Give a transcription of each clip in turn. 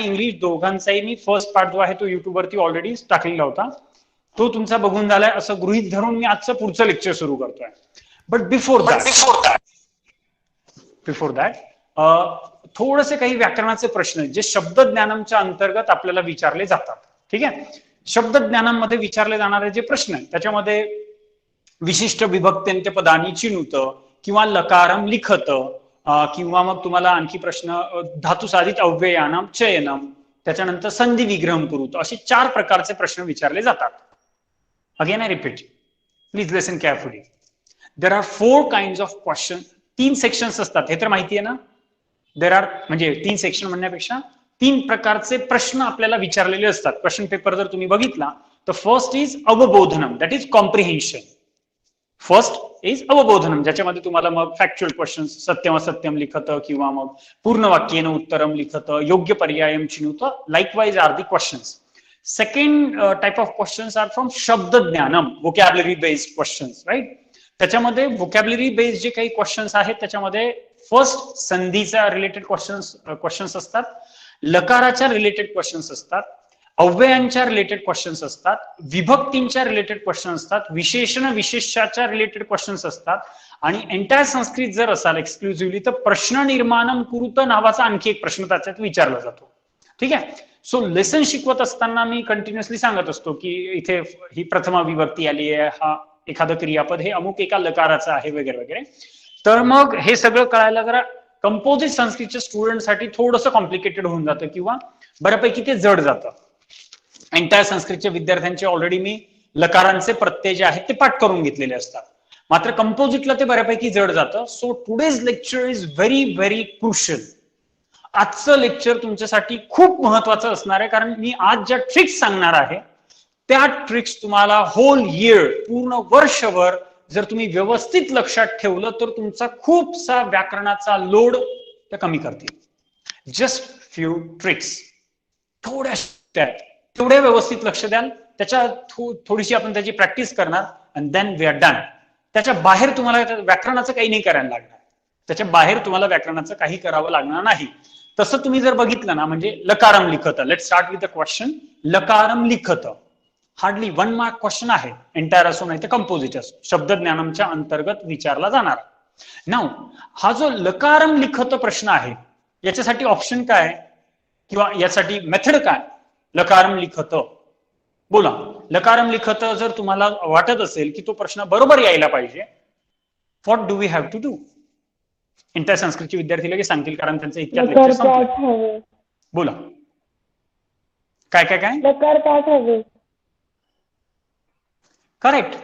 English दोघांचाही मी first part जो आहे तो युट्यूबवरती ऑलरेडी टाकलेला होता, तो तुमचा बघून झालाय असं गृहीत धरून मी आजचं पुढचं लेक्चर सुरू करतोय. बट बिफोर दॅट थोडेसे काही व्याकरणाचे प्रश्न जे शब्द ज्ञानाच्या अंतर्गत आपल्याला विचारले जातात. ठीक आहे, शब्द ज्ञानामध्ये विचारले जाणारे जे प्रश्न आहेत त्याच्यामध्ये विशिष्ट विभक्त्यंत्य पदानी चिनुत किंवा लकारम लिखत किंवा मग तुम्हाला आणखी प्रश्न धातू साधित अव्ययानाम चयनम, त्याच्यानंतर संधी विग्रहम कुरुत, असे 4 प्रकारचे प्रश्न विचारले जातात. Again I repeat, please listen carefully. There are 4 kinds of question. 3 sections असतात, हे तर माहिती आहे ना. देर आर म्हणजे 3 सेक्शन म्हणण्यापेक्षा 3 प्रकारचे प्रश्न आपल्याला विचारलेले असतात. क्वेश्चन पेपर जर तुम्ही बघितला तर फर्स्ट इज अवबोधनम, that is comprehension. First is अवबोधनम, ज्याच्यामध्ये तुम्हाला मग फॅक्च्युअल क्वेश्चन सत्यम असत्यम लिखत किंवा मग पूर्ण वाक्येन उत्तरम लिखत, योग्य पर्यायम चिनुत, likewise are the questions. Second type of questions are from शब्द ज्ञानम, वोकॅब्युलरी बेस्ड क्वेश्चन्स, राईट. त्याच्यामध्ये वोकॅब्युलरी बेस्ड जे काही क्वेश्चन्स आहेत त्याच्यामध्ये फर्स्ट संधीचा रिलेटेड क्वेश्चन्स असतात, लकाराच्या रिलेटेड क्वेश्चन्स असतात, अव्ययांच्या रिलेटेड क्वेश्चन्स असतात, विभक्तींच्या रिलेटेड क्वेश्चन असतात, विशेषण विशेषाच्या रिलेटेड क्वेश्चन्स असतात, आणि एंटायर संस्कृत जर असाल एक्सक्लुझिव्हली तर प्रश्न निर्माणम कुरुत नावाचा आणखी एक प्रश्न त्याच्यात विचारला जातो. ठीक आहे, सो लेसन शिकवत असताना मी कंटिन्युअसली सांगत असतो की इथे ही प्रथमा विभक्ती आली आहे, हा एखादं क्रियापद हे अमुक एका लकाराचं आहे वगैरे वगैरे. तर मग हे सगळं कळायला जरा कंपोजिट संस्कृतच्या स्टुडंटसाठी थोडंसं कॉम्प्लिकेटेड होऊन जातं किंवा बऱ्यापैकी ते जड जातं. एंटायर संस्कृतच्या विद्यार्थ्यांचे ऑलरेडी मी लकारांचे प्रत्यय जे आहेत ते पाठ करून घेतलेले असतात, मात्र कंपोजिटला ते बऱ्यापैकी जड जातं. So today's lecture is very very crucial. आजचं लेक्चर तुमच्यासाठी खूप महत्वाचं असणार आहे, कारण मी आज ज्या ट्रिक्स सांगणार आहे त्या ट्रिक्स तुम्हाला होल इयर, पूर्ण वर्षभर जर तुम्ही व्यवस्थित लक्षात ठेवलं तर तुमचा खूपसा व्याकरणाचा लोड त्या कमी करतील. जस्ट फ्यू ट्रिक्स, तेवढ्या व्यवस्थित लक्ष द्याल, त्याच्या थोडीशी आपण त्याची प्रॅक्टिस करणार and then we are done. त्याच्या बाहेर तुम्हाला व्याकरणाचं काही नाही करायला लागणार, त्याच्या बाहेर तुम्हाला व्याकरणाचं काही करावं लागणार नाही. तसं तुम्ही जर बघितलं ना, म्हणजे लकारम लिखत, let start with the question. लकारम लिखत हार्डली 1 मार्क क्वेश्चन आहे, एंटायर असो नाही तर कंपोजिट असो, शब्द ज्ञानमच्या अंतर्गत विचारला जाणार. नाउ हा जो लकारम लिखत प्रश्न आहे याच्यासाठी ऑप्शन काय किंवा यासाठी मेथड काय? लकारम लिखत, बोला. लकारम लिखत जर तुम्हाला वाटत असेल की तो प्रश्न बरोबर यायला पाहिजे, what do we have to do? Entire संस्कृतचे विद्यार्थी लगेच सांगतील, कारण त्यांचं इतक्यात लेक्चर संपलं. बोला, काय काय काय? लकार पाठ हवे. करेक्ट,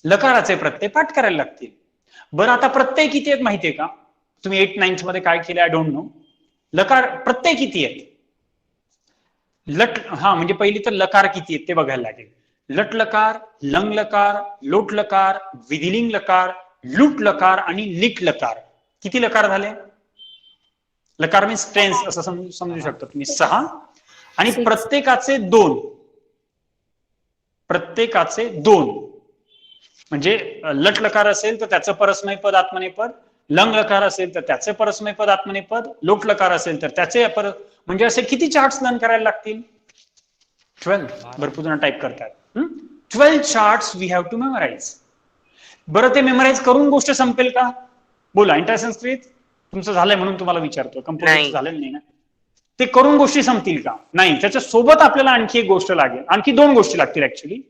लकाराचे प्रत्यय पाठ करायला लागतील. बरं, आता प्रत्यय किती आहेत माहितीये का? तुम्ही 8th 9th मध्ये काय केलं आय डोंट नो. लकार प्रत्यय किती आहेत? लट, हा म्हणजे पहिली तर लकार किती आहेत ते बघायला लागेल. लट लकार, लंग लकार, लोट लकार, विधिलिंग लकार, लुट लकार आणि लिट लकार. किती लकार झाले? लकार मीन्स टेन्स असं समजू शकता तुम्ही, 6. आणि प्रत्येकाचे 2, प्रत्येकाचे 2. म्हणजे लट लकार असेल तर त्याचं परस्मय पद आत्मनेपद, लंग लकार असेल तर त्याचे परस्मय पद आत्मनेपद, लोट लकार असेल तर त्याचे म्हणजे असे किती चार्ट्स लर्न करायला लागतील? 12. भरपूर जण टाईप करतात. 12 charts we have to memorise. बरं, ते मेमोराइज करून गोष्ट संपेल का? बोला. एंटायर संस्कृत तुमचं झालंय म्हणून तुम्हाला विचारतो, कंपोजिट झालेलं नाही ना. ते करून गोष्टी संपतील का? नाही. त्याच्या सोबत आपल्याला आणखी एक गोष्ट लागेल, आणखी 2 गोष्टी लागतील. ऍक्च्युली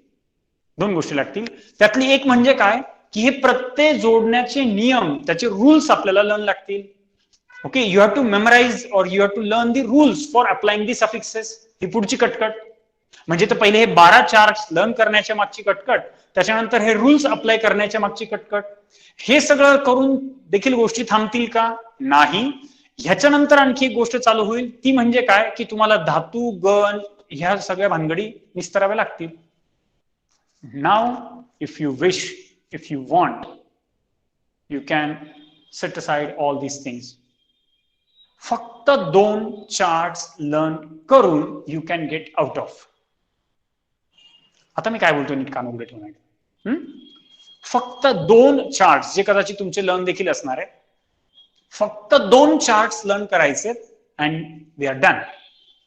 2 गोष्टी लागतील. त्यातली एक म्हणजे काय की हे प्रत्यय जोडण्याचे नियम, त्याचे रूल्स आपल्याला लर्न लागतील. Okay, you have to memorise or you have to learn the rules for applying the suffixes. ही पुढची कटकट. म्हणजे तर पहिले हे 12 चार्ट्स लर्न करण्याच्या मागची कटकट, त्याच्यानंतर हे रूल्स अप्लाय करण्याच्या मागची कटकट. हे सगळं करून देखील गोष्टी थांबतील का? नाही. ह्याच्यानंतर आणखी एक गोष्ट चालू होईल, ती म्हणजे काय की तुम्हाला धातू, गण ह्या सगळ्या भानगडी निस्तराव्या लागतील. Now if you wish, if you want, you can set aside all these things. फक्त 2 चार्ट्स लर्न करून you can get out of. आता मी काय बोलतो नीट कान उघडे ठेवून. फक्त 2 चार्ट्स, जे कदाचित तुमचे लर्न देखील असणार आहे, फक्त 2 चार्ट्स लर्न करायचे अँड वी आर डन.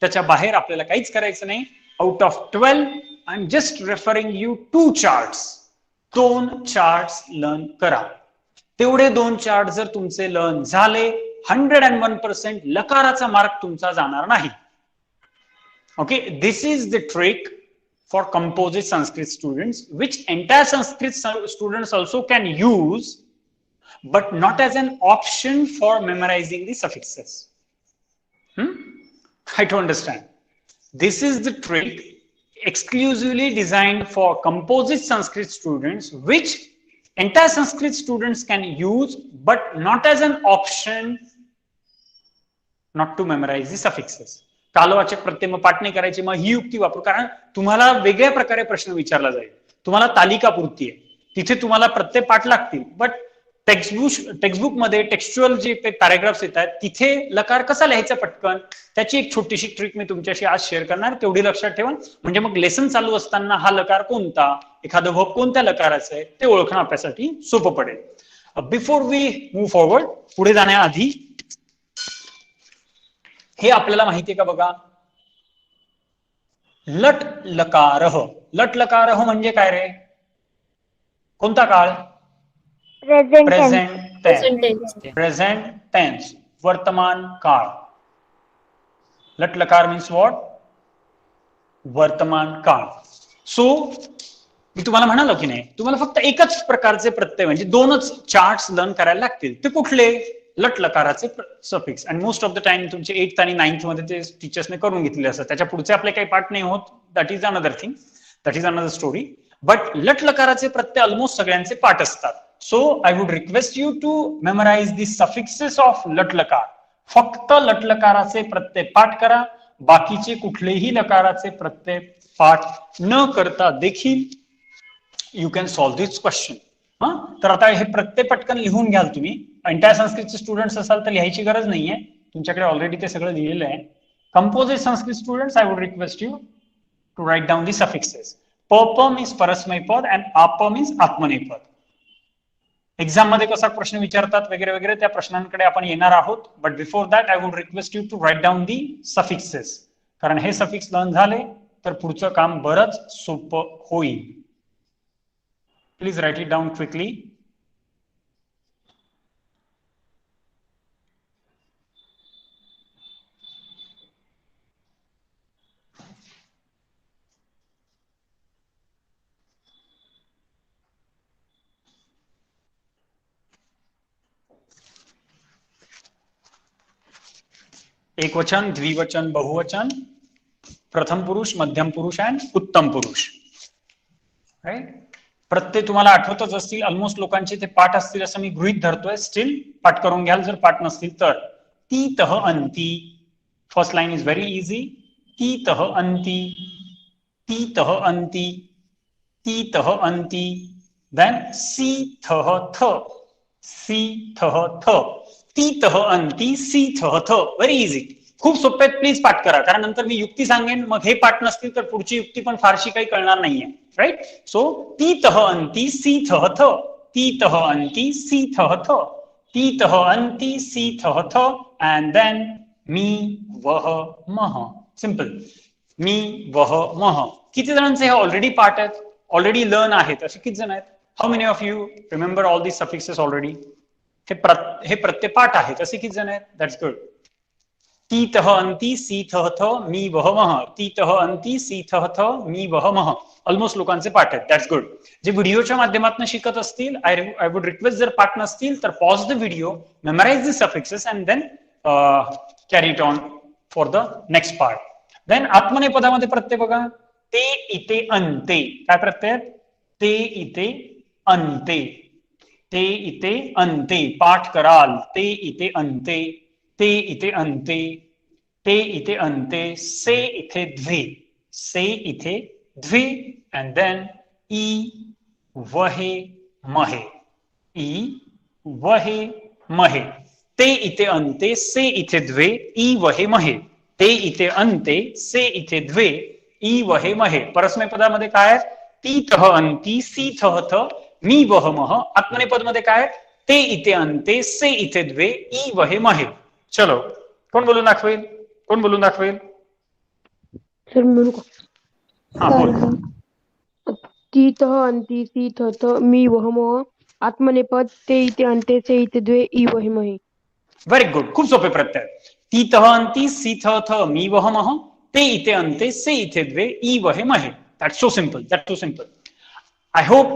त्याच्या बाहेर आपल्याला काहीच करायचं नाही. Out of 12 I am just referring you 2 charts. 2 charts learn करा. तेवढे 2 चार्ट जर तुमचे लर्न झाले 101% लकाराचा मार्क तुमचा जाणार नाही. Okay, this is the trick for composite Sanskrit students, which entire Sanskrit students also can use, but not as an option for memorizing the suffixes. I don't understand. This is the trick exclusively designed for composite Sanskrit students, which entire Sanskrit students can use, but not as an option not to memorize the suffixes. कालवाचक प्रत्यय मग पाठ नाही करायचे, मग ही युक्ती वापरू, कारण तुम्हाला वेगळ्या प्रकारे प्रश्न विचारला जाईल. तुम्हाला तालिका पुरती आहे, तिथे तुम्हाला प्रत्यय पाठ लागतील, बट टेक्स्टबुक मध्ये टेक्स्च्युअल जे पॅराग्राफ्स येतात तिथे लकार कसा लिहायचा पटकन, त्याची एक छोटीशी ट्रिक मी तुमच्याशी आज शेअर करणार, तेवढी लक्षात ठेवा. म्हणजे मग लेसन चालू असताना हा लकार कोणता, एखादं वर्ब कोणत्या लकाराचं आहे ते ओळखणं आपल्यासाठी सोपं पडेल. बिफोर वी मूव्ह फॉरवर्ड, पुढे जाण्याआधी हे आपल्याला माहितीये का बघा, लट लकारह. लट लकारह म्हणजे काय रे, कोणता काळ? प्रेझेंट टेन्स, वर्तमान काळ. लट लकार मीन्स व्हॉट? वर्तमान काळ. सो मी तुम्हाला म्हणालो की नाही, तुम्हाला फक्त एकच प्रकारचे प्रत्यय म्हणजे 2च चार्ट्स लर्न करायला लागतील. ते कुठले? लट लकाराचे सफिक्स. आणि मोस्ट ऑफ द टाइम तुमचे 8th आणि 9th मध्ये ते टीचर्सने करून घेतलेले असतात. त्याच्या पुढचे आपले काही पाठ नाही होत, that is another thing, that is another story. But लट लकाराचे प्रत्यय ऑलमोस्ट सगळ्यांचे पाठ असतात. So I would request you to memorise the suffixes of लट लकार. फक्त लट लकाराचे प्रत्यय पाठ करा, बाकीचे कुठलेही लकाराचे प्रत्यय पाठ न करता देखील you can solve this question. तर आता हे प्रत्यय पटकन लिहून घ्याल तुम्ही. एंटायर संस्कृतचे स्टुडंट्स असाल तर लिहायची गरज नाहीये, तुमच्याकडे ऑलरेडी ते सगळं लिहिलेलं आहे. Composite Sanskrit students, I would request you to write down the suffixes. प मीन्स परस्मय पद अँड आप मीन्स आत्मनेपद. एक्झाम मध्ये कसा प्रश्न विचारतात वगैरे वगैरे त्या प्रश्नांकडे आपण येणार आहोत. But before that I would request you to write down the suffixes, कारण हे सफिक्स लर्न झाले तर पुढचं काम बरंच सोपं होईल. Please write it down quickly. एकवचन, द्विवचन, बहुवचन, प्रथम पुरुष, मध्यम पुरुष आणि उत्तम पुरुष. राईट? प्रत्यय तुम्हाला आठवतच असतील, ऑलमोस्ट लोकांचे ते पाठ असतील असं मी गृहीत धरतोय. स्टील पाठ करून घ्याल जर पाठ नसतील तर. तीतः अंती, first line is very easy. तीतः अंती, तीतः अंती, तीतः अंती. देन सीथः थ, सीथः थ, तीतः अंती, सीथः थ. व्हेरी इझी, खूप सोपे. प्लीज पाठ करा, कारण नंतर मी युक्ती सांगेन, मग हे पाठ नसतील तर पुढची युक्ती पण फारशी काही कळणार नाहीये. राईट? सो तीतः अंती सीथः थ, तीतः अंती सीथः थ, तीतः अंती सीथः थ. अँड देन मी वह मह. सिंपल. मी वह मह. किती जणांचे हे ऑलरेडी पाठ आहेत, ऑलरेडी लर्न आहेत? असे किती जण आहेत? How many of you remember all the suffixes already? हे प्रत्यय पाठ आहेत असे किती जण आहेत? That's good. तीतः अंती सीथः थ, मी वह मह. तीतः अंती सीथः थ, मी वह मह. ऑलमोस्ट लोकांचे पाठ आहेत. That's good. जे व्हिडिओच्या माध्यमातून शिकत असतील, आय वुड रिक्वेस्ट, जर पाठ नसतील तर pause the video, memorise the suffixes and then carry it on for the next part. Then आत्मनेपदामध्ये प्रत्यय बघा. ते इते अंते. काय प्रत्यय? ते इते अंते. ते इते अंते. पाठ कराल. ते इते अंते, ते इथे अंते, ते इथे अंते. से इथे द्वे, से इथे द्वे. अँड देन ई वहे महे, ई वहे महे. ते इथे अंते, से इथे द्वे, ई वहे महे. ते इथे अंते, से इथे द्वे, ई वहे महे. परस्मय पदामध्ये काय? तीतः अंती, सीथः थ, मी वह मह. आत्मनेपद मध्ये काय? ते इथे अंते, से इथे द्वे, ई वहे महे. चलो, कोण बोलून दाखवेल? कोण बोलून दाखवेल? सर म्हणू का? हा बोल. तीथ अंती सीथ थ मी वहम आत्मनेपद ते इथे अंते से इथे द्वे ई वहिमहि. व्हेरी गुड, खूप सोपे प्रत्यय. तीथ अंती सीथ थ मी वहमः ते इथे अंते से इथे द्वे ई वहिमहि. That's so simple, that's so simple. I hope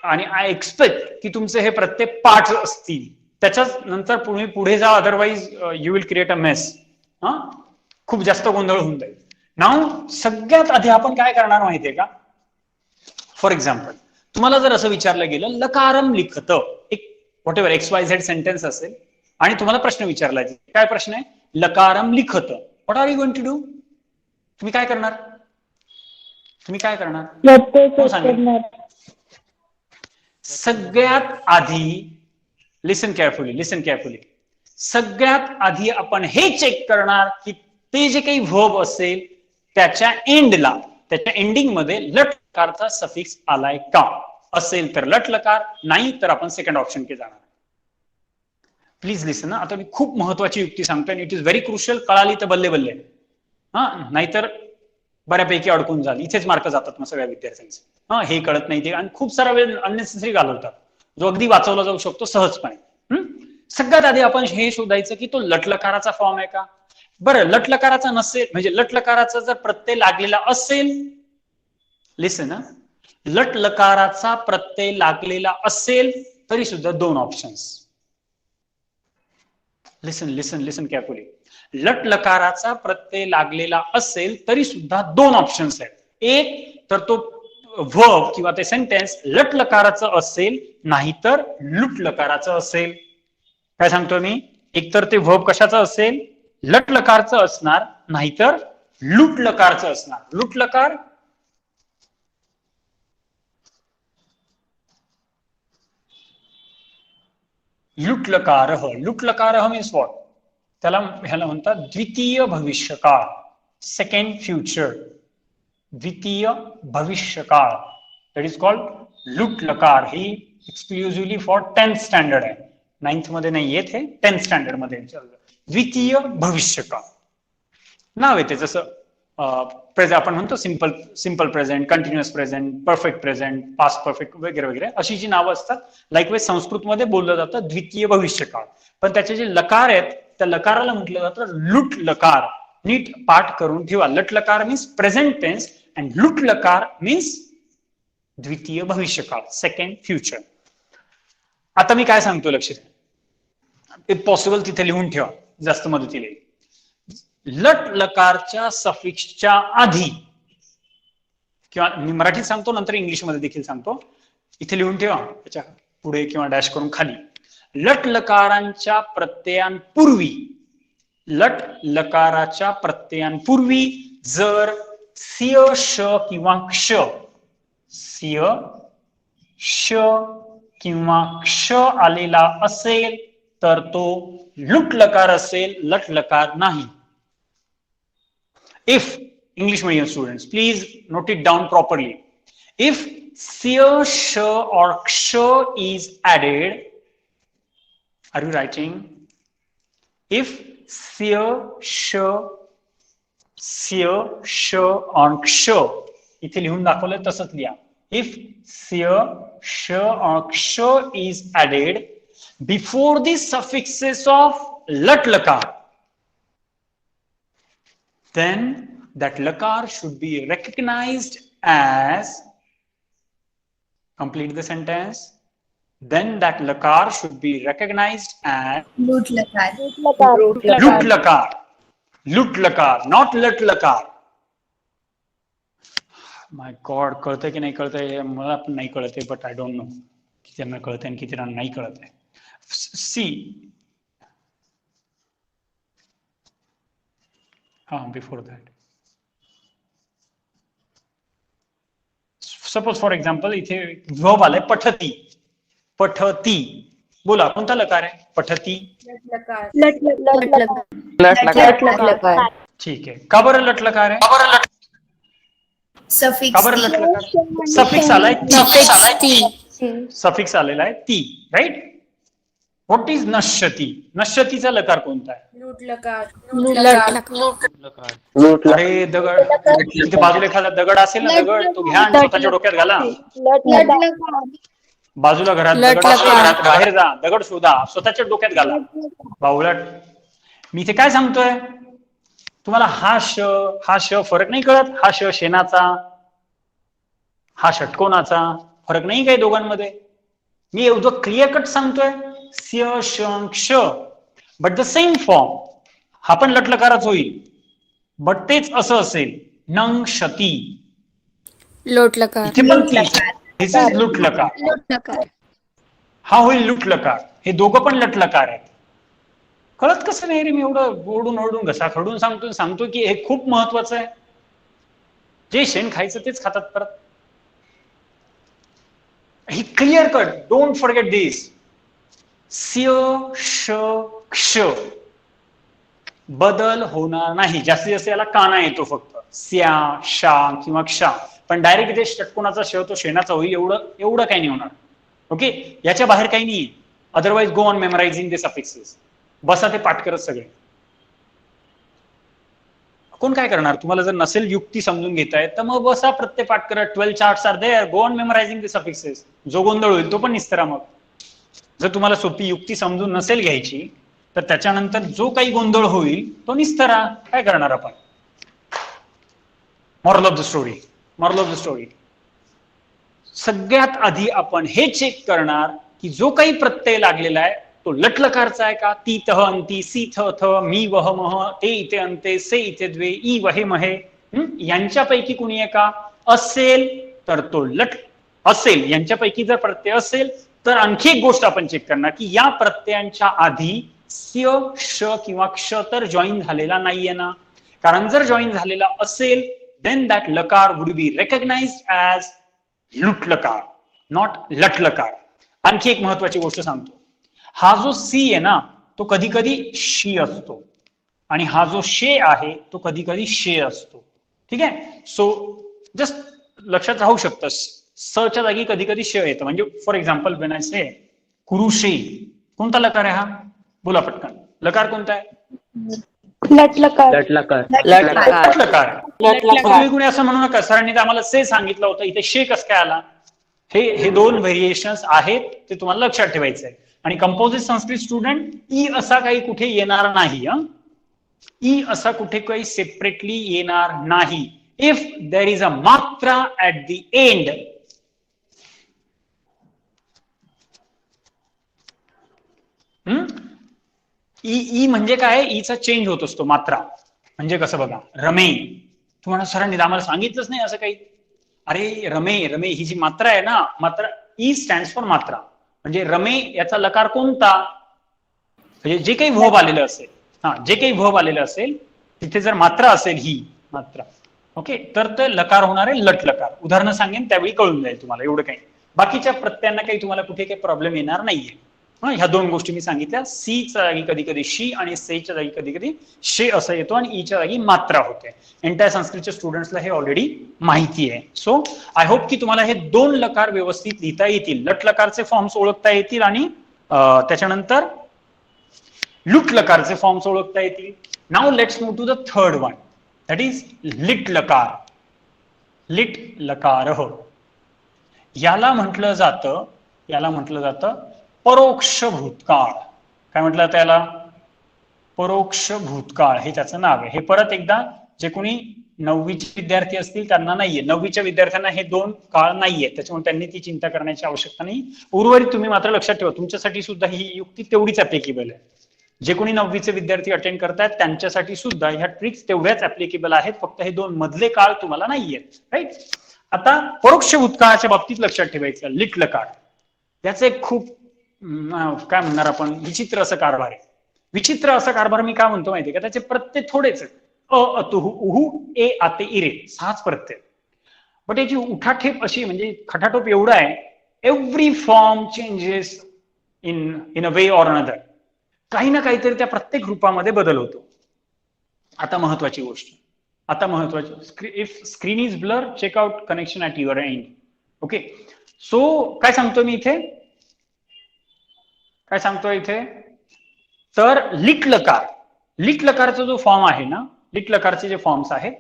आणि आय एक्सपेक्ट की तुमचे हे प्रत्यय पाठ असतील. त्याच्याच नंतर तुम्ही पुढे जा, otherwise you will create a mess. खूप जास्त गोंधळ होऊन जाईल. नाव सगळ्यात आधी आपण काय करणार माहितीये का? फॉर एक्झाम्पल तुम्हाला जर असं विचारलं गेलं लकारम लिखत, एक व्हॉट एव्हर XYZ सेंटेन्स असेल आणि तुम्हाला प्रश्न विचारला, काय प्रश्न आहे? लकारम लिखत. What are you going to do? तुम्ही काय करणार? तुम्ही काय करणार? कोण सांगेल? सगळ्यात आधी लिसन केअरफुली, सगळ्यात आधी आपण हे चेक करणार की ते जे काही व्हर्ब असेल त्याच्या एंडला, त्याच्या एंडिंग मध्ये लटकारचा सफिक्स आलाय का? असेल तर लट लकार, नाही तर आपण सेकंड ऑप्शन के जाणार. प्लीज लिसन. आता मी खूप महत्वाची युक्ती सांगतोय आणि इट इज व्हेरी क्रुशियल. कळाली तर बल्ले बल्ले, नाहीतर बऱ्यापैकी अडकून जाल. इथेच मार्क जातात मग सगळ्या विद्यार्थ्यांचे. हे कळत नाही ते, आणि खूप सारा वेळ अननेसेसरी घालवतात जो अगदी वाचवला जाऊ शकतो सहजपणे. सगळ्यात आधी आपण हे शोधायचं की तो लटलकाराचा फॉर्म आहे का? बरं, लटलकाराचा नसेल, म्हणजे लटलकाराचा जर प्रत्यय लागलेला असेल, लिसन, लटलकाराचा प्रत्यय लागलेला असेल तरी सुद्धा दोन ऑप्शन्स. लिसन केअरफुली. लटलकाराचा प्रत्यय लागलेला असेल तरी सुद्धा दोन ऑप्शन्स आहेत. एक तर तो व्हर्ब किंवा ते सेंटेन्स लटलकाराचं असेल, नाहीतर लुटलकाराचं असेल. काय सांगतो मी? एकतर ते व्हर्ब कशाचं असेल? लटलकारचं असणार, नाहीतर लुटलकारचं असणार. लुटलकार लुटलकारः मीन्स व्हॉट? त्याला ह्याला म्हणतात द्वितीय भविष्यकाळ, सेकंड फ्युचर. द्वितीय भविष्यकाळ, दॅट इज कॉल्ड लुटलकार. ही एक्सक्लुझिव्हली फॉर 10th स्टँडर्ड आहे, 9th मध्ये नाही येत हे, 10th स्टँडर्ड मध्ये. द्वितीय भविष्यकाळ नाव येते. जसं आपण म्हणतो simple present, continuous present, perfect present, past perfect वगैरे वगैरे, अशी जी नावं असतात. लाईकवाईज संस्कृतमध्ये बोललं जातं द्वितीय भविष्यकाळ, पण त्याचे जे लकार आहेत त्या लकाराला म्हटलं जातं लुट लकार. नीट पाठ करून ठेवा. लट लकार मीन्स प्रेझेंट टेन्स अँड लुट लकार मीन्स द्वितीय भविष्यकाळ, सेकंड फ्युचर. आता मी काय सांगतो लक्षात, इफ पॉसिबल तिथे लिहून ठेवा, जास्त मदतीला येईल. लट लकारच्या सफिक्सच्या आधी, किंवा मी मराठीत सांगतो नंतर इंग्लिशमध्ये देखील सांगतो, इथे लिहून ठेवा त्याच्या पुढे किंवा डॅश करून खाली. लट लकारांच्या प्रत्ययांपूर्वी, लट लकाराच्या प्रत्ययांपूर्वी जर सिय, श किंवा क्ष, सिय, श किंवा क्ष आलेला असेल तर तो लुट लकार असेल, लट लकार नाही. If English medium students, please note it down properly. If siya, sh or ksha is added, are you writing? If siya, sh or ksha, इथे लिहून दाखवलं तसंच लिहा. If siya, sh or ksha is added before the suffixes of lat lakar, then that lakar should be recognized as, complete the sentence, then that lakar should be recognized as लूट लकार. lut lakar. Lut lakar, not lat lakar. My God, कळतंय की नाही कळतंय? मला पण नाही कळतंय, बट आय डोंट नो किती कळतंय आणि किती नाही कळतंय. See, before that, suppose for example इथे व्हर्ब आलाय पठती. पठती, बोला कोणता लकार आहे? पठती. लकार. ठीक आहे. का बरं लट लकार आहे? सफिक्स का बरं लट लकार? सफिक्स आलाय ती. सफिक्स आलेला आहे ती, राईट? व्हॉट इज नश्यती? नश्यतीचा लकार कोणता आहे? लूट लकार. अरे दगड, तिथे बाजूला एखादा दगड असेल ना, दगड तो घ्या आणि स्वतःच्या डोक्यात घाला. लट लकार. बाजूला घरात दगड असेल, घरात बाहेर जा, दगड शोधा, स्वतःच्या डोक्यात घाला. बावळट. मी इथे काय सांगतोय तुम्हाला? हा श फरक नाही कळत? हा श शेणाचा, हा षटकोनाचा, फरक नाही काय दोघांमध्ये? मी एवढं क्लिअर कट सांगतोय. स्य श क्ष, बट द सेम फॉर्म. हा पण लटलकारच होईल, बट तेच असं असेल. नंग शती, लोट लकार. इथे पण तीच. दिस इज लुट लकार. लूट लकार. हा होईल लुट लकार. हे दोघं पण लटलकार आहेत. कळत कसं नाही रे? मी एवढं ओरडून ओरडून घसा खरडून सांगतो की हे खूप महत्वाचं आहे. जे शेण खायचं तेच खातात परत. ही क्लिअर कट, डोंट फॉरगेट दिस. स्य श क्ष बदल होणार नाही. जास्तीत जास्त याला काना येतो फक्त, स्या शा किंवा क्षा. पण डायरेक्ट इथे षटकोनाचा श तो शेणाचा होईल, एवढं काही नाही होणार. ओके, याच्या बाहेर काही नाही. Otherwise go on memorising the suffixes. बसा ते पाठ करत सगळे. कोण काय करणार? तुम्हाला जर नसेल युक्ती समजून घेताय तर मग बसा प्रत्येक पाठ करत. 12 charts are there, go on memorising the suffixes. जो गोंधळ होईल तो पण निस्तरा. मग जर तुम्हाला सोपी युक्ती समजून नसेल घ्यायची तर त्याच्यानंतर जो काही गोंधळ होईल तो निस्तरा. काय करणार आपण? मॉरल ऑफ द स्टोरी, सगळ्यात आधी आपण हे चेक करणार की जो काही प्रत्यय लागलेला आहे तो लटलकारचा आहे का? ती तह अंती, सी थ थ, मी वह मह, ते इथे अंते, से इथे द्वे, ई वहे महे, यांच्यापैकी कुणी आहे का? असेल तर तो लट असेल. यांच्यापैकी जर प्रत्यय असेल तर आणखी एक गोष्ट आपण चेक करणार की या प्रत्ययांच्या आधी स्य श किंवा क्ष तर जॉईन झालेला नाहीये ना. कारण जर जॉईन झालेला असेल then that lakar would be recognized as लुट लकार, नॉट लट लकार. आणखी एक महत्वाची गोष्ट सांगतो. हा जो सी आहे ना तो कधी कधी शी असतो आणि हा जो शे आहे तो कधी कधी शे असतो. ठीक आहे. सो जस्ट लक्षात राहू शकतं. स च्या जागी कधी कधी श येतं. म्हणजे फॉर एक्झाम्पल वेन आय से कुरुशे, कोणता लकार आहे हा? बोला पटकन. लकार कोणता आहे? लट लकार. लटलकार. तुम्ही कुणी असं म्हणू नका सरांनी तर आम्हाला से सांगितलं होतं, इथे शे कस काय आला? हे दोन व्हेरिएशन्स आहेत, ते तुम्हाला लक्षात ठेवायचं आहे. आणि कंपोजिट संस्कृत स्टुडंट ई असा काही कुठे येणार नाही. ई असा कुठे काही सेपरेटली येणार नाही. इफ देर इज अ मात्रा ऍट द एंड, ई म्हणजे काय? ईचा चेंज होत असतो मात्रा. म्हणजे कसं बघा, रमे. तुम्हाला सरांनी आम्हाला सांगितलंच नाही असं काही. अरे रमे ही जी मात्रा आहे ना, मात्रा ई स्टँड्स फॉर मात्रा. म्हणजे रमे याचा लकार कोणता? म्हणजे जे काही भोब आलेलं असेल, जे काही भोब आलेलं असेल तिथे जर मात्रा असेल ही मात्रा, ओके, तर ते लकार होणार आहे लट लकार. उदाहरणं सांगेन त्यावेळी कळून जाईल तुम्हाला. एवढं काही बाकीच्या प्रत्ययांना काही तुम्हाला कुठे काही प्रॉब्लेम येणार नाहीये. ह्या दोन गोष्टी मी सांगितल्या. सी च्या जागी कधी कधी शी आणि से च्या जागी कधी कधी शे असं येतो आणि ई च्या जागी मात्रा होते. एंटायर संस्कृतच्या स्टुडंट्सला हे ऑलरेडी माहिती आहे. सो आय होप की तुम्हाला हे दोन लकार व्यवस्थित लिहिता येतील. लट लकारचे फॉर्म्स ओळखता येतील आणि त्याच्यानंतर लुट लकारचे फॉर्म्स ओळखता येतील. Now let's move to the third one, that is लिट लकार. लिट लकार याला म्हटलं जातं परोक्ष भूतकाळ. काय म्हटलं जातं याला? परोक्ष भूतकाळ हे त्याचं नाव आहे. हे परत एकदा जे कोणी 9वीचे विद्यार्थी असतील त्यांना नाहीये. 9वीच्या विद्यार्थ्यांना हे दोन काळ नाहीये, त्याच्यामुळे त्यांनी ती चिंता करण्याची आवश्यकता नाही. उर्वरित तुम्ही मात्र लक्षात ठेवा, तुमच्यासाठी सुद्धा ही युक्ती तेवढीच ऍप्लिकेबल आहे. जे कोणी 9वीचे विद्यार्थी अटेंड करतायत त्यांच्यासाठी सुद्धा ह्या ट्रिक्स तेवढ्याच ऍप्लिकेबल आहेत. फक्त हे दोन मधले काळ तुम्हाला नाहीयेत. राईट. आता परोक्ष भूतकाळाच्या बाबतीत लक्षात ठेवायचं लिट लकार. याचं एक खूप काय म्हणणार आपण, विचित्र असं कारभार आहे. विचित्र असा कारभार मी काय म्हणतो माहितीये का? त्याचे प्रत्यय थोडेच आहेत. अ अतुहू उहू ए आते इरे 6च प्रत्यय. बट याची उठाठेप अशी, म्हणजे खटाटोप एवढा आहे, every form changes in a way or another. काही ना काहीतरी त्या प्रत्येक रूपामध्ये बदल होतो. आता महत्वाची गोष्ट, if screen is blur check out connection at your end. Okay. So काय सांगतो मी इथे? काय सांगतोय इथे? तर लिट लकारचा जो फॉर्म आहे ना, लिट लकारचे जे फॉर्म्स आहेत,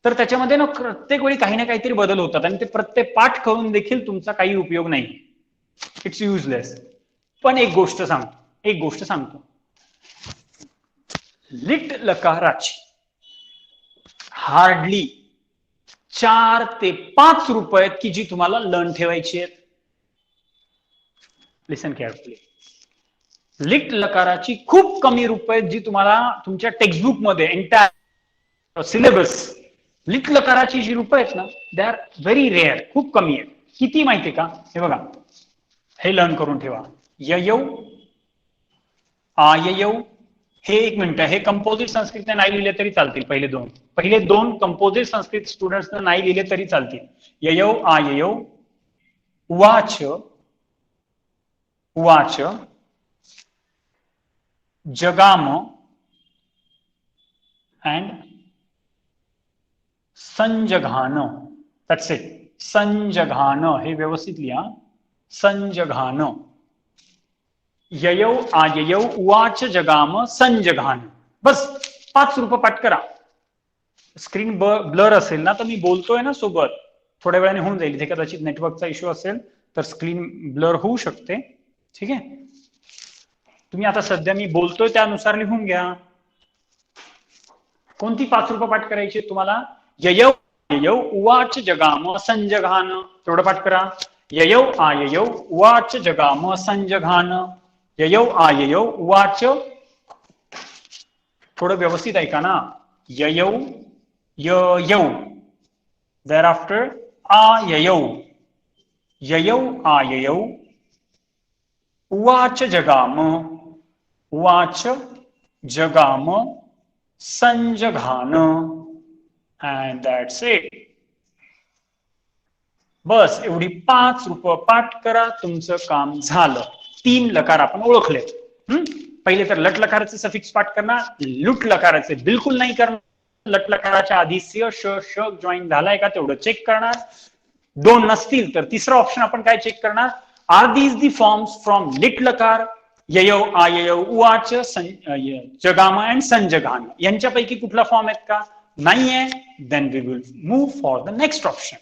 तर त्याच्यामध्ये ना प्रत्येक वेळी काही ना काहीतरी बदल होतात आणि ते प्रत्येक पाठ करून देखील तुमचा काही उपयोग नाही. It's useless. पण एक गोष्ट सांगतो, लिट लकाराची हार्डली 4 ते 5 रुपये की जी तुम्हाला लर्न ठेवायची आहेत. लिसन केअरफुली. लिट लकाराची खूप कमी रुपये जी तुम्हाला तुमच्या टेक्स्टबुक मध्ये एंटायर सिलेबस, लिट लकाराची जी रुपये आहेत ना, दे आर व्हेरी रेअर, खूप कमी आहेत. किती माहितीये का? हे बघा, हे लर्न करून ठेवा. ययौ, आययौ, हे 1 मिनिट, हे कंपोजिट संस्कृतने नाही लिहिले तरी चालतील. पहिले दोन कंपोजिट संस्कृत स्टुडंट्सने नाही लिहिले तरी चालतील. ययौ, आययौ, उवाच, उवाच, जगाम and संजघान. That's it. संजघान, हे व्यवस्थित लिहा. संजघान. ययौ, आययौ, उवाच, जगाम, संजघान. बस 5 रुपये पाठ करा. स्क्रीन ब्लर असेल ना, तर मी बोलतोय ना सोबत, थोड्या वेळाने होऊन जाईल. इथे कदाचित नेटवर्कचा इश्यू असेल तर स्क्रीन ब्लर होऊ शकते. ठीक आहे, तुम्ही आता सध्या मी बोलतोय त्यानुसार लिहून घ्या. कोणती 5 रुपये पाठ करायची तुम्हाला? ययौ, आययौ, उवाच, जगाम, संजघान. तेवढं पाठ करा. ययौ, आययौ, उवाच, जगाम, संजघान. ययौ, आययौ, उवाच. थोडं व्यवस्थित ऐका ना. ययौ, ययौ, thereafter आययौ. ययौ, आययौ, उवाच, जगाम, उवाच, जगाम, संजघान. And that's it. बस एवढी 5 रुपये पाठ करा, तुमचं काम झालं. 3 लकार आपण ओळखले. पहिले तर लट लकाराचे सफिक्स पाठ करणार, लुट लकाराचे बिलकुल नाही करणार. लट लकाराच्या आधी स्य, श, श जॉईन झालाय का तेवढं चेक करणार. 2 नसतील तर तिसरं ऑप्शन आपण काय चेक करणार? Are these the forms from लिट लकार, ययौ, आययौ, उवाच, जगाम अँड संजघान. यांच्यापैकी कुठला फॉर्म आहेत का? नाहीये. Then we will move for the next option.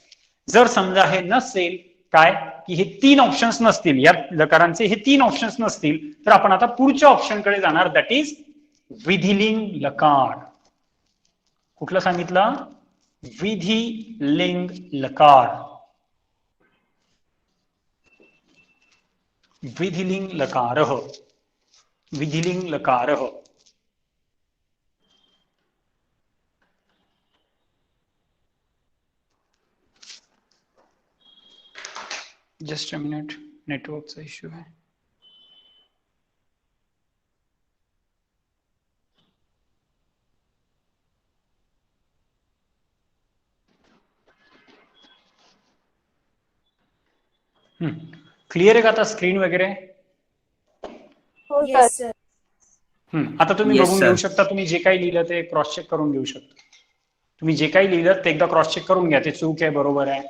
जर समजा हे नसेल, काय की हे 3 ऑप्शन्स नसतील, या लकारांचे हे 3 ऑप्शन्स नसतील, तर आपण आता पुढच्या ऑप्शनकडे जाणार. दॅट इज विधिलिंग लकार. कुठलं सांगितलं? विधिलिंग लकार. विधिलिंग लकारः. विधिलिंग लकारः. जस्ट अ मिनिट, नेटवर्कचा इश्यू आहे. क्लिअर आहे का आता स्क्रीन वगैरे? Yes, sir. आता तुम्ही Yes, बघून sir. घेऊ शकता. तुम्ही जे काही लिहिलं ते क्रॉस चेक करून घेऊ शकता. तुम्ही जे काही लिहिलं ते एकदा क्रॉस चेक करून घ्या, ते चूक आहे बरोबर आहे.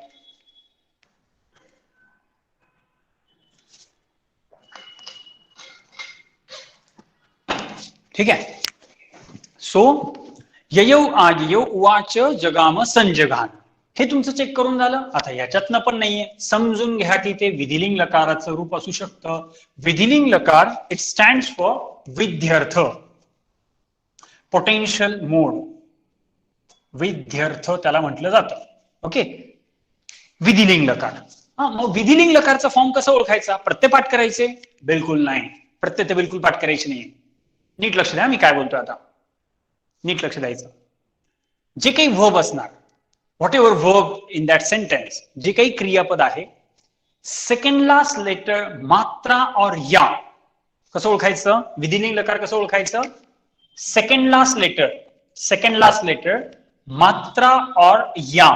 ठीक आहे. सो ययौ, आययौ, उवाच, जगाम, संजघान. हे तुमचं चेक करून झालं. आता याच्यातनं पण नाहीये, समजून घ्या की ते विधिलिंग लकाराचं रूप असू शकतं. विधिलिंग लकार, इट स्टँड्स फॉर विध्यर्थ, पोटेन्शियल मोड. विध्यर्थ त्याला म्हटलं जातं. ओके, विधिलिंग लकार. मग विधिलिंग लकारचा फॉर्म कसा ओळखायचा? प्रत्यय पाठ करायचे? बिलकुल नाही, प्रत्यय ते बिलकुल पाठ करायचे नाही. नीट लक्ष द्या, मी काय बोलतोय आता, नीट लक्ष द्यायचं. जे काही वर्ब असणार, what ever verb in that sentence, जे काही क्रियापद आहे, सेकंड लास्ट लेटर मात्रा और या. कसं ओळखायचं? विधिलिंग लकार कसं ओळखायचं? सेकंड लास्ट लेटर मात्रा और या,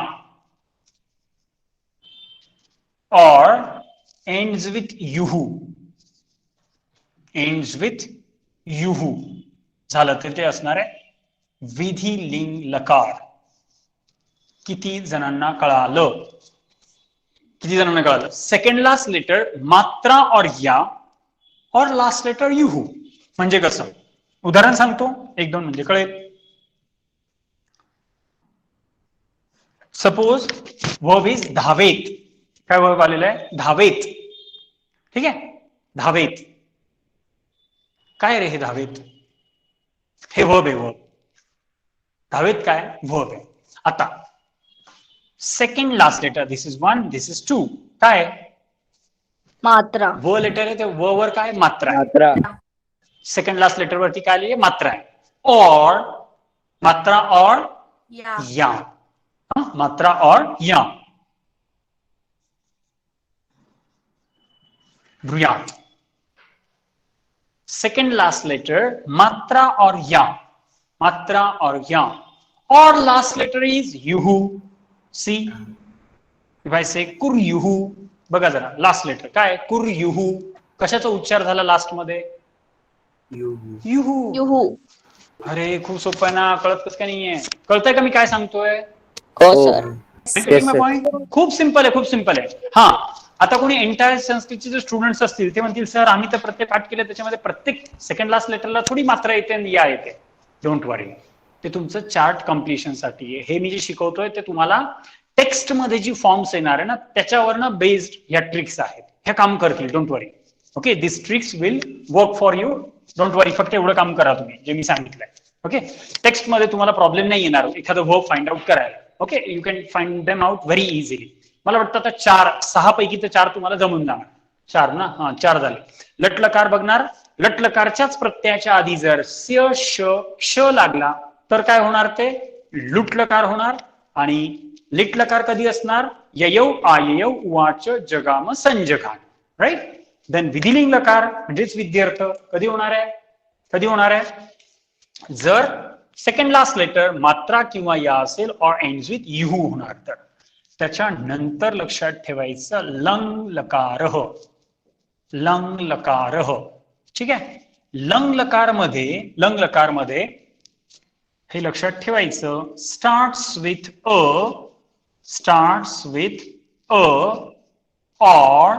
और ends with युहू. ends with युहू झालं तर ते असणार आहे विधिलिंग लकार. किती जणांना कळालं? किती जणांना कळालं? सेकंड लास्ट लेटर मात्रा और या और लास्ट लेटर युहू. म्हणजे कसं, उदाहरण सांगतो, एक दोन म्हणजे कळेल. सपोज वर्ब इज धावेत. काय वर्ब आलेला आहे? धावेत. ठीक आहे, धावेत. काय रे हे धावेत? हे वर्ब आहे, वर्ब. धावेत काय? वर्ब आहे. आता second last letter, this is 1, this is 2. काय? मात्रा. व लेटर आहे, ते व वर काय? मात्रा आहे. सेकंड लास्ट लेटर वरती काय आली? मात्रा आहे. और मात्रा और या. मात्रा और या. ब्रुयात. सेकंड लास्ट लेटर मात्रा और या. मात्रा और या. और लास्ट लेटर इज युहू. सी इफ आई से कुर्युहू. बघा जरा, लास्ट लेटर काय? कुर्युहू. कशाचा उच्चार झाला लास्ट मध्ये? युहू. युहू. अरे खूप सोपं आहे ना, कळत कसं काय नाहीये? कळतंय का मी काय सांगतोय? हो सर. पॉइंट खूप सिंपल आहे, खूप सिंपल आहे. हा, आता कोणी एंटायर संस्कृतचे जे स्टुडंट्स असतील ते म्हणतील सर आम्ही तर प्रत्येक पाठ केले, त्याच्यामध्ये प्रत्येक सेकंड लास्ट लेटरला थोडी मात्रा येते आणि या येते. डोंट वरी, ते तुमचं चार्ट कम्प्लिशन साठी आहे. हे मी जे शिकवतोय ते तुम्हाला टेक्स्ट मध्ये जी फॉर्म्स येणार आहे ना त्याच्यावरनं बेस्ड ह्या ट्रिक्स आहेत. ह्या काम करतील. Don't worry. Okay, this tricks will work for you. Don't worry, फक्त एवढं काम करा तुम्ही जे मी सांगितलंय. ओके, टेक्स्ट मध्ये तुम्हाला प्रॉब्लेम नाही येणार एखादं वर्ब फाइंड आउट करायला. Okay, you can find them out very easily. मला वाटतं आता 6 पैकी तर 4 तुम्हाला जमून जाणार. 4 ना? हा, 4 झाले. लटलकार बघणार. लटलकारच्याच प्रत्ययाच्या आधी जर स्य श क्ष लागला तर काय होणार? ते लुटलकार होणार. आणि लिटलकार कधी असणार? ययौ आययौ उवाच जगाम संजघान. राईट. देन विधिलिंग लकार म्हणजेच विद्यार्थ कधी होणार आहे? कधी होणार आहे? जर सेकंड लास्ट लेटर मात्रा किंवा या असेल और एंड्स विथ युहू होणार तर. त्याच्यानंतर लक्षात ठेवायचं लंग लकारह. लंग लकारह. ठीक आहे. लंग लकार मध्ये हे लक्षात ठेवायचं, स्टार्ट्स विथ अ और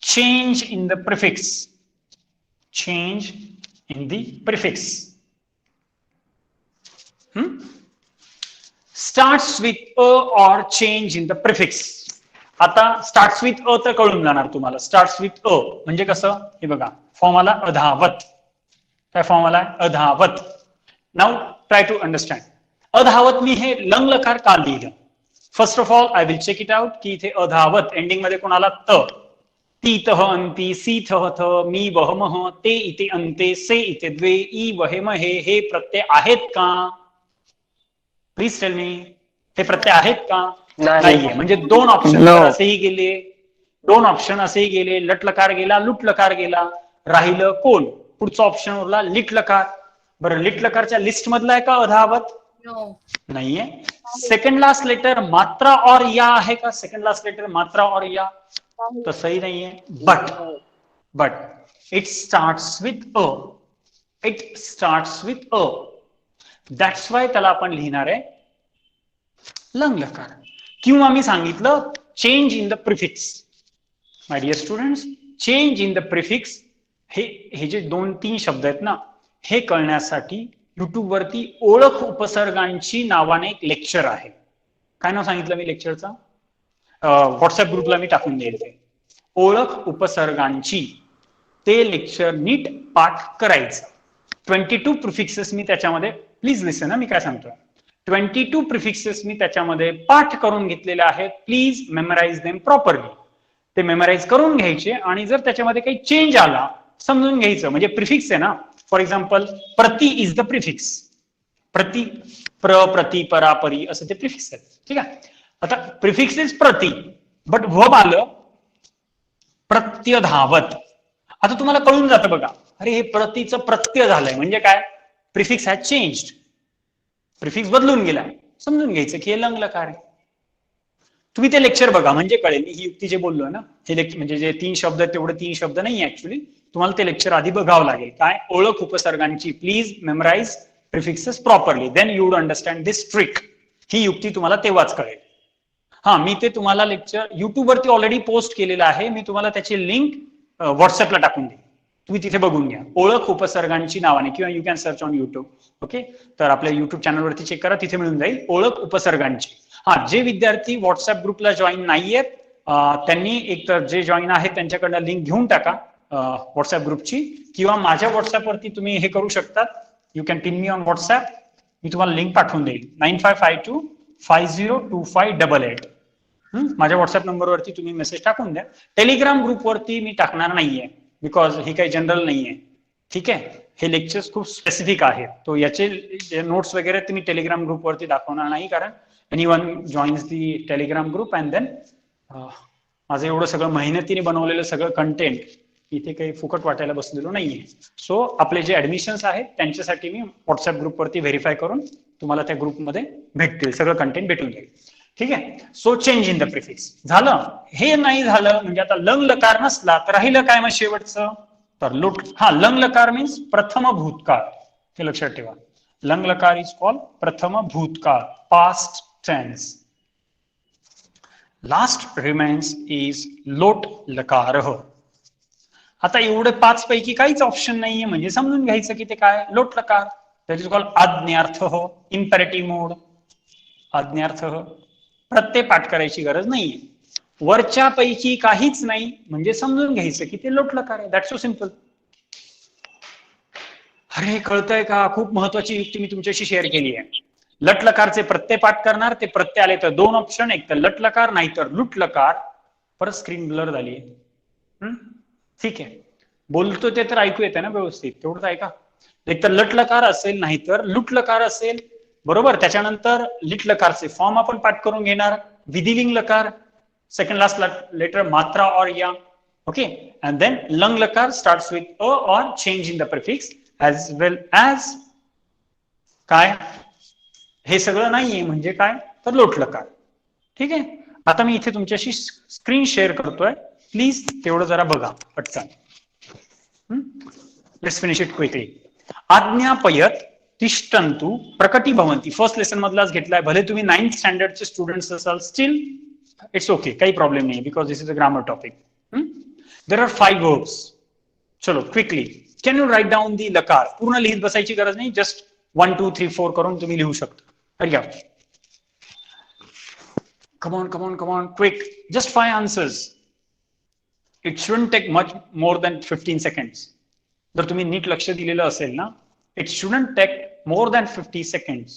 change in the prefix. Change in the prefix. Starts with a or change in the prefix. आता starts with a तर कळून जाणार तुम्हाला. starts with a म्हणजे कसं? हे बघा, फॉर्म आला अधावत. काय फॉर्म आला? अधावत. Now try to understand. अधावत मी हे लंग लकार का लिहिलं? First of all I will check it out की इथे अधावत एंडिंग मध्ये कोणाला? त. तीतः अंती सीथः थ मी वहमः ते इथे अंते से इथे द्वे ई वहेमहे. हे प्रत्यय आहेत का? Please tell me. हे प्रत्यय आहेत का? नाहीये. म्हणजे 2 ऑप्शन असेही गेले, 2 ऑप्शन असेही गेले. लटलकार गेला, लुटलकार गेला. राहिलं कोण? पुढचा ऑप्शन उरला लिटलकार. बरं, लिटलकारच्या लिस्ट मधला आहे का अधावत? नाहीये. सेकंड लास्ट लेटर मात्रा और या आहे का? सेकंड लास्ट लेटर मात्रा और या तसंही नाहीये. बट इट स्टार्ट्स विथ अ. इट स्टार्ट्स विथ अ. दॅट्स वाय त्याला आपण लिहिणार आहे लंग लकार. किंवा मी सांगितलं change in the prefix. My dear students, change in the prefix हे जे 2-3 शब्द आहेत ना, हे कळण्यासाठी युट्यूब वरती ओळख उपसर्गांची नावाने एक लेक्चर आहे. काय नाव सांगितलं मी लेक्चरचा? व्हॉट्सअप ग्रुपला मी टाकून देईल ते. ओळख उपसर्गांची. ते लेक्चर नीट पाठ करायचं. 22 प्रिफिक्सेस मी त्याच्यामध्ये, प्लीज लिसन, मी काय सांगतोय, 22 प्रिफिक्सेस मी त्याच्यामध्ये पाठ करून घेतलेले आहेत. Please memorise them properly. ते मेमराइज करून घ्यायचे आणि जर त्याच्यामध्ये काही चेंज आला समजून घ्यायचं. म्हणजे प्रिफिक्स आहे ना, फॉर एक्झाम्पल प्रति इज द प्रिफिक्स. प्रति, प्रति, परा, परी असं ते प्रिफिक्स आहेत. ठीक आहे. आता प्रिफिक्स इज प्रति, बट वर्ब आलं प्रत्यधावत. आता तुम्हाला कळून जातं बघा, अरे हे प्रतीचं प्रत्यय झालंय म्हणजे काय? Prefix has changed. प्रिफिक्स बदलून गेलाय. समजून घ्यायचं की हे लंग लकार आहे. तुम्ही ते लेक्चर बघा म्हणजे कळेल. ही युक्ती जे बोललो ना, हे म्हणजे जे 3 शब्द तेवढे 3 शब्द नाही ऍक्च्युली. तुम्हाला ते लेक्चर आधी बघावं लागेल. काय? ओळख उपसर्गांची. Please memorise prefixes properly, then you would understand this trick. ही युक्ती तुम्हाला तेव्हाच कळेल. हा, मी ते तुम्हाला लेक्चर युट्यूब वरती ऑलरेडी पोस्ट केलेलं आहे. मी तुम्हाला त्याची लिंक व्हॉट्सअपला टाकून दे, तुम्ही तिथे बघून घ्या. ओळख उपसर्गांची नावाने, किंवा you can search on YouTube. Okay, तर आपल्या युट्यूब चॅनलवरती चेक करा, तिथे मिळून जाईल ओळख उपसर्गांची. हा, जे विद्यार्थी व्हॉट्सअप ग्रुपला जॉईन नाहीयेत त्यांनी एक तर जे जॉईन आहेत त्यांच्याकडनं लिंक घेऊन टाका व्हॉट्सअप ग्रुपची, किंवा माझ्या व्हॉट्सअपवरती तुम्ही हे करू शकतात. You can pin me on WhatsApp, मी तुम्हाला लिंक पाठवून देईल. 9552502588. माझ्या व्हॉट्सअप नंबरवरती तुम्ही मेसेज टाकून द्या. टेलिग्राम ग्रुपवरती मी टाकणार नाहीये, बिकॉज ही काही जनरल नाहीये. ठीक आहे, हे लेक्चर्स खूप स्पेसिफिक आहेत, तो याचे नोट्स वगैरे तुम्ही टेलिग्राम ग्रुपवरती दाखवणार नाही, कारण anyone joins the Telegram group and then माझं एवढं सगळं मेहनतीने बनवलेलं सगळं कंटेंट इथे काही फुकट वाटायला बसलेलो नाहीये. सो आपले जे ऍडमिशन्स आहेत त्यांच्यासाठी मी व्हॉट्सअप ग्रुपवरती व्हेरीफाय करून तुम्हाला त्या ग्रुपमध्ये भेटतील, सगळं कंटेंट भेटून जाईल. ठीक आहे, so change in the prefix झालं. हे नाही झालं म्हणजे आता लंग लकार नसला तर राहिलं काय मग शेवटचं, तर लुट. हा, लंग लकार मीन्स प्रथम भूतकाळ, हे लक्षात ठेवा. लंग लकार इज कॉल्ड प्रथम भूतकाळ, past tense. Last remains is लोट लकार. आता एवढे 5 पैकी काहीच ऑप्शन नाहीये, म्हणजे समजून घ्यायचं की ते काय, लोट लकार. दॅट इज कॉल्ड आज्ञार्थ, इम्पेरेटिव्ह मोड. आज्ञार्थ, प्रत्यय पाठ करायची गरज नाहीये. वरच्या पैकी काहीच नाही म्हणजे समजून घ्यायचं की ते लोट लकार आहे. That's so simple. अरे कळतंय का, खूप महत्वाची युक्ती मी तुमच्याशी शेअर केली आहे. लट लकारचे प्रत्यय पाठ करणार, ते प्रत्यय आले तर 2 ऑप्शन, एक तर लट लकार नाही तर लुट लकार. परत स्क्रीन ब्लर झाली. ठीक आहे, बोलतो ते तर ऐकू येते ना व्यवस्थित, तेवढंच ऐका. एक तर लट लकार असेल नाही तर लुट लकार असेल, बरोबर. त्याच्यानंतर लिट लकारचे फॉर्म आपण पाठ करून घेणार. विधिलिंग लकार, सेकंड लास्ट लेटर मात्रा और या. ओके, अँड देन लंग लकार स्टार्ट्स विथ अ और change in the prefix as well as काय, हे सगळं नाहीये म्हणजे काय, तर लोट लकार. ठीक आहे, आता मी इथे तुमच्याशी स्क्रीन शेअर करतोय, प्लीज तेवढं जरा बघा पटकन. Let's finish it quickly. आज्ञापयत तिष्ठन्तु प्रकटी भवन्ति, फर्स्ट लेसन मधलाच घेतलाय. भले तुम्ही 9th स्टँडर्डचे स्टुडंट्स असाल, स्टील इट्स ओके, काही प्रॉब्लेम नाही, because this is a grammar topic. There are 5 verbs. चलो quickly, can you write down the लकार. पूर्ण लिहित बसायची गरज नाही, जस्ट 1 2 3 4 करून तुम्ही लिहू शकता. Come on, quick. Just 5 answers. It shouldn't take much more than 15 seconds. जर तुम्ही नीट लक्ष दिलेलं असेल ना, it shouldn't take more than 50 seconds.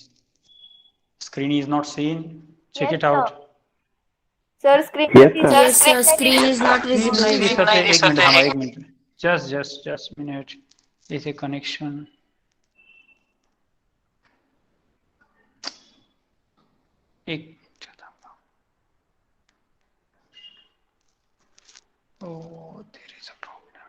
Screen is not seen. Check it out. Sir, screen Yes, sir. Screen is not visible. नाही दिसत आहे. एक minute. Just minute. Is a connection. एक Oh, there is a problem.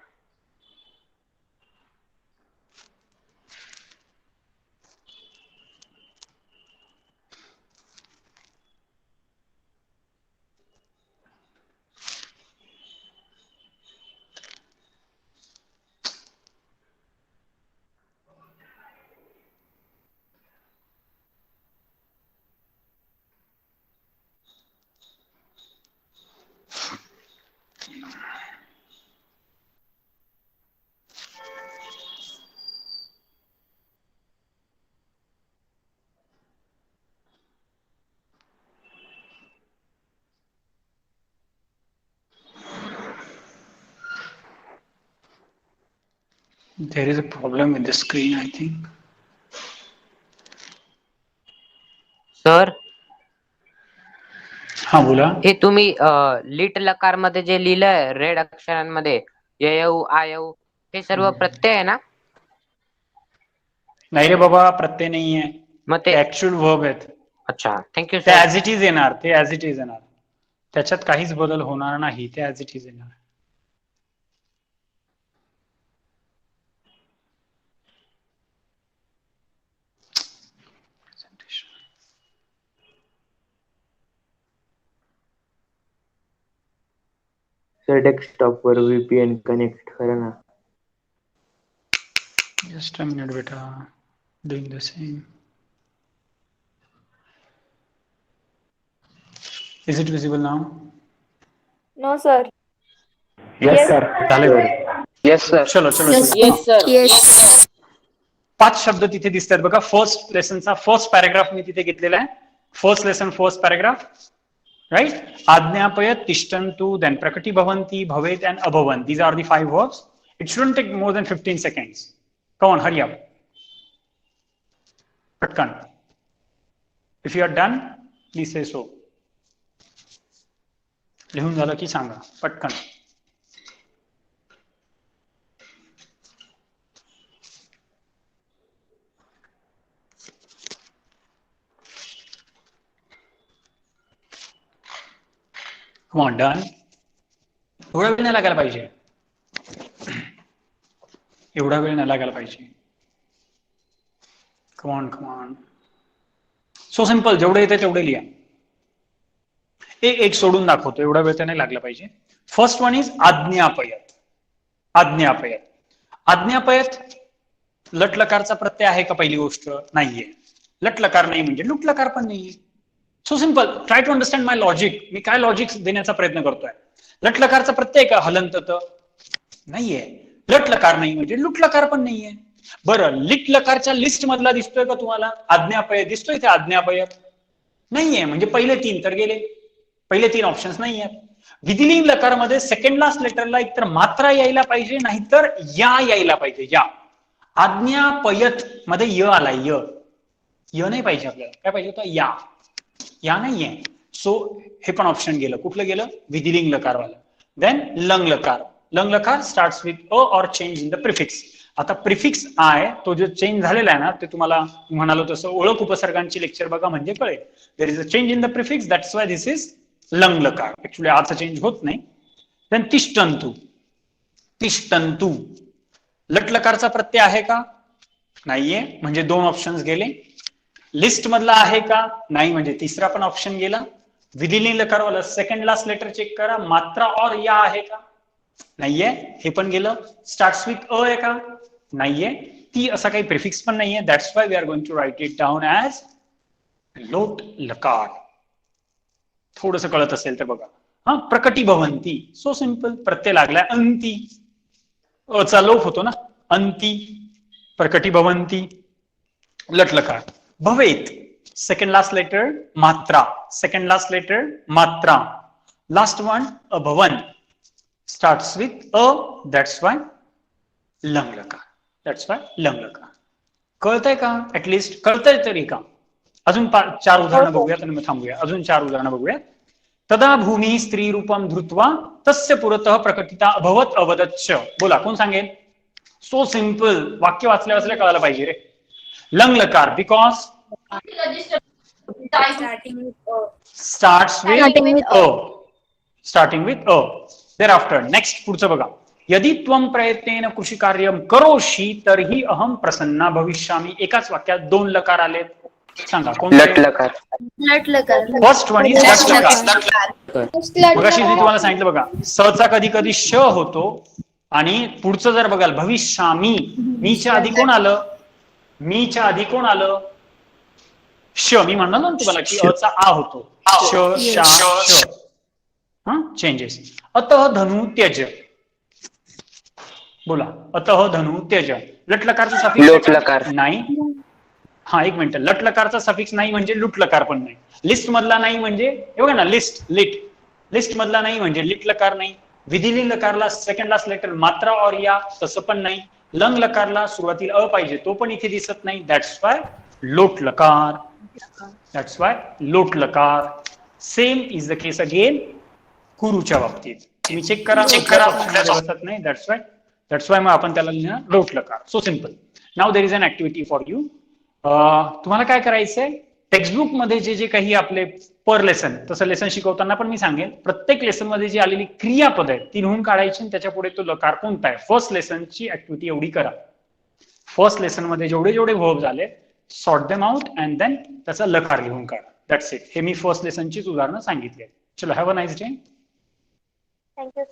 There is a problem with the screen, I think. Sir, हा बोला. हे तुम्ही Litt लकार मध्ये जे लिहिलंय रेड अक्षरांमध्ये ययौ आयौ, हे सर्व प्रत्यय आहे ना? नाही रे बाबा, प्रत्यय नाहीये, मग ते ते ऍक्च्युअल वर्ब आहेत. अच्छा, थँक्यू ते सर. ऍज इट इज येणार, ते ऍज इट इज येणार, त्याच्यात काहीच बदल होणार नाही, ते ऍज इट इज येणार. सर डेस्कटॉप वर VPN कनेक्ट करा ना. Just a minute, beta. Doing the same. Is it visible now? No, sir. Yes sir. झालं. Yes sir. चलो चलो चलो. Yes. 5 शब्द तिथे दिसतात बघा. फर्स्ट लेसनचा फर्स्ट पॅराग्राफ मी तिथे घेतलेला आहे. First lesson first paragraph, right. आज्ञापयत, तिष्ठन्तु, देन प्रकटी भवन्ति, भवेत and अभवन्. These are the 5 verbs. It shouldn't take more than 15 seconds. Come on, hurry up. पटकन. If you are done, please say so. लिहून झालं की सांगा पटकन. Come on, done. एवढा वेळ नाही लागायला पाहिजे. एवढा वेळ नाही लागायला पाहिजे. Come on, come on. So simple. जेवढे येते तेवढे लिहा. एक सोडून दाखवतो. एवढा वेळ तर नाही लागला पाहिजे. फर्स्ट वन इज आज्ञापयत. आज्ञापयत. आज्ञापयत लट लकारचा प्रत्यय आहे का? पहिली गोष्ट नाहीये. लट लकार नाही म्हणजे लुट लकार पण नाहीये. So simple. Try to understand my logic. मी काय लॉजिक देण्याचा प्रयत्न करतोय. लट लकारचा प्रत्यय का? हलंत नाहीये. लट लकार नाही म्हणजे लुट लकार पण नाहीये. बरं, लिट लकारच्या लिस्ट मधला दिसतोय का तुम्हाला? आज्ञापयत दिसतोय ते? आज्ञापयत नाहीये म्हणजे पहिले 3 तर गेले. पहिले 3 ऑप्शन्स नाही आहेत. विधिलिंग लकारमध्ये सेकंड लास्ट लेटरला एकतर मात्रा यायला पाहिजे नाहीतर या यायला पाहिजे. या. आज्ञापयत मध्ये य आला. य नाही पाहिजे आपल्याला. काय पाहिजे होता? या नाहीये. सो हे पण ऑप्शन गेलं. कुठलं गेलं? विधिलिंग लकारवाला. देन लंग लकार. लंग लकार स्टार्ट्स विथ अ और चेंज इन द प्रिफिक्स. आता प्रिफिक्स आय तो जो चेंज झालेला आहे ना, ते तुम्हाला म्हणालो तसं ओळख उपसर्गांची लेक्चर बघा म्हणजे कळेल. There is a change in the prefix, that's why this is लंग लकार. ऍक्च्युअली आजचा चेंज होत नाही. देन तिष्ठन्तु. तिष्ठन्तु लट लकारचा प्रत्यय आहे का? नाहीये म्हणजे 2 ऑप्शन्स गेले. लिस्ट मधला आहे का? नाही म्हणजे तिसरा पण ऑप्शन गेला. विधिलिंग लकारवाला सेकंड लास्ट लेटर चेक करा. मात्रा और या आहे का? नाहीये. हे पण गेलं. स्टार्ट्स विथ अ आहे का? नाहीये. ती असा काही प्रिफिक्स पण नाहीये. That's why we are going to write it down as लोट लकार. थोडस कळत असेल तर बघा. हा, प्रकटी भवंती. So simple. प्रत्यय लागलाय अंती. अचा लोप होतो ना, अंती. प्रकटी भवंती. लट लकार. भवेत सेकंड लास्ट लेटर मात्रा. सेकंड लास्ट लेटर मात्रा. लास्ट वन अभवन. स्टार्ट्स विथ अ. दॅट्स वाय लंग लकार. दॅट्स वाय लंग लकार. कळतंय का? ऍटलिस्ट कळतंय तरी का? अजून 4 उदाहरणं बघूयात आणि मग थांबूया. अजून 4 उदाहरणं बघूयात. तदा भूमी स्त्री रूपम धृत्वा तस्य पुरतः प्रकटिता अभवत अवदच्च. बोला, कोण सांगेल? So simple. वाक्य वाचल्या वाचल्या कळायला पाहिजे रे. लंग लकार बिकॉज स्टार्ट्स विथ अ. स्टार्टिंग विथ अ. देअरआफ्टर नेक्स्ट पुढचं बघा. यदि त्वं प्रयत्नेन कृषी कार्यम करोषि तर्हि अहम प्रसन्ना भविष्यामी. एकाच वाक्यात 2 लकार आलेत. सांगा कोण? लट लकार. लट लकार. फर्स्ट वन इज लट लकार. मगाशी मी तुम्हाला सांगितलं बघा, सचा कधी कधी श होतो आणि पुढचं जर बघाल भविष्यामी. मीच्या आधी कोण आलं? मीच्या आधी कोण आलं? श. मी म्हणणार ना तुम्हाला की अचा आ होतो. श शा श. हा, चेंजेस. अतः धनु त्यज. बोला, अतः धनु त्यज. लट लकारचा सफिक्स लोट लकार. नाही. हा, एक मिनिट. लट लकारचा सफिक्स नाही म्हणजे लुट लकार पण नाही. लिस्ट मधला नाही म्हणजे हे बघा ना, लिस्ट लिट. लिस्ट मधला नाही म्हणजे लिट लकार नाही. विधिलिंग लकारला सेकंड लास्ट लेटर मात्रा और या तसं पण नाही. लंग लकारला सुरुवातीला अ पाहिजे, तो पण इथे दिसत नाही. दॅट्स वाय लोट लकार. दॅट्स वाय लोट लकार. Same is the case again कुरूच्या बाबतीत. तुम्ही चेक करा. बसत नाही. दॅट्स वाय मग आपण त्याला लिहिणार लोट लकार. So simple. Now there is an activity for you. तुम्हाला काय करायचंय? टेक्स्टबुक मध्ये जे काही आपले पर लेसन, तसं लेसन शिकवताना पण मी सांगेन, प्रत्येक लेसन मध्ये जी आलेली क्रियापद आहे ती लिहून काढायची आणि त्याच्या पुढे तो लकार कोणता आहे. फर्स्ट लेसनची ऍक्टिव्हिटी एवढी करा. फर्स्ट लेसन मध्ये जेवढे जेवढे व्हर्ब झाले sort them out and then त्याचा लकार लिहून काढा. That's it. हे मी फर्स्ट लेसनचीच उदाहरणं सांगितली. चलो, have a nice day. Thank you.